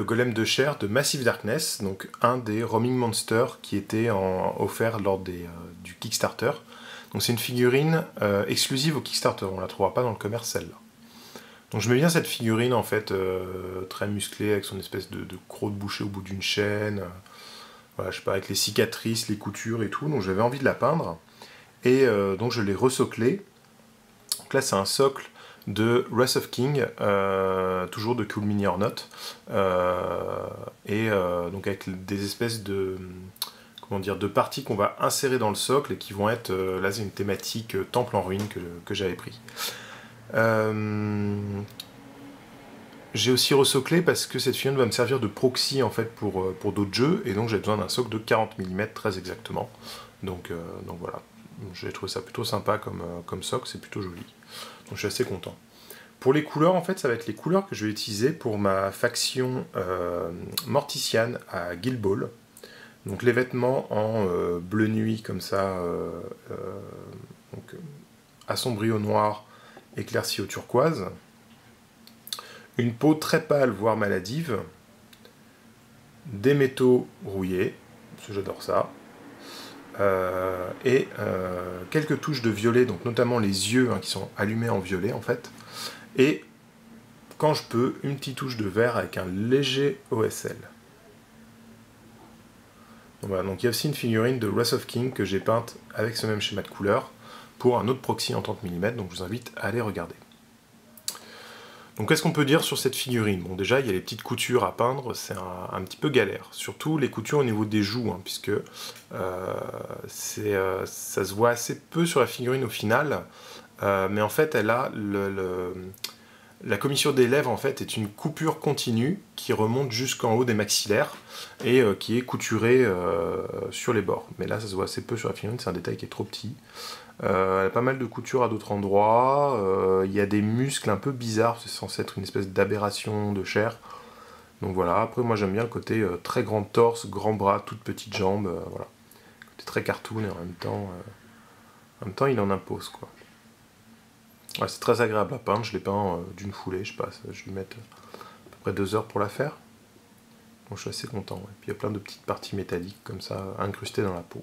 le golem de chair de Massive Darkness, donc un des Roaming Monsters qui était offert lors du Kickstarter. Donc c'est une figurine exclusive au Kickstarter, on la trouvera pas dans le commerce celle-là. Donc je mets bien cette figurine en fait, très musclée avec son espèce de croc de boucher au bout d'une chaîne, voilà, je sais pas, avec les cicatrices, les coutures et tout, donc j'avais envie de la peindre, et donc je l'ai resoclée. Donc là c'est un socle de Wrath of King, toujours de Cool Mini or Not, donc avec des espèces de, comment dire, de parties qu'on va insérer dans le socle et qui vont être, là c'est une thématique temple en ruine que j'avais pris. J'ai aussi resoclé parce que cette figurine va me servir de proxy en fait pour d'autres jeux, et donc j'ai besoin d'un socle de 40 mm très exactement. Donc voilà, j'ai trouvé ça plutôt sympa comme socle, c'est plutôt joli. Donc je suis assez content. Pour les couleurs, en fait, ça va être les couleurs que je vais utiliser pour ma faction Mortician à Guild Ball. Donc les vêtements en bleu nuit comme ça, donc assombri au noir, éclairci au turquoise. Une peau très pâle, voire maladive. Des métaux rouillés, parce que j'adore ça. Quelques touches de violet, donc notamment les yeux qui sont allumés en violet en fait. Et quand je peux, une petite touche de vert avec un léger OSL. Donc voilà, donc il y a aussi une figurine de Wrath of King que j'ai peinte avec ce même schéma de couleur pour un autre proxy en 30 mm, donc je vous invite à aller regarder. Donc qu'est-ce qu'on peut dire sur cette figurine? Bon, déjà il y a les petites coutures à peindre, c'est un petit peu galère, surtout les coutures au niveau des joues, puisque ça se voit assez peu sur la figurine au final, mais en fait elle a la commissure des lèvres en fait est une coupure continue qui remonte jusqu'en haut des maxillaires et qui est couturée sur les bords. Mais là ça se voit assez peu sur la figurine, c'est un détail qui est trop petit. Elle a pas mal de coutures à d'autres endroits, il y a des muscles un peu bizarres, c'est censé être une espèce d'aberration de chair. Donc voilà, après moi j'aime bien le côté très grand torse, grand bras, toutes petites jambes, voilà. Côté très cartoon et en même temps il en impose quoi. Ouais, c'est très agréable à peindre, je l'ai peint d'une foulée, je passe, je vais mettre à peu près 2 heures pour la faire. Donc je suis assez content, ouais. Puis il y a plein de petites parties métalliques comme ça, incrustées dans la peau.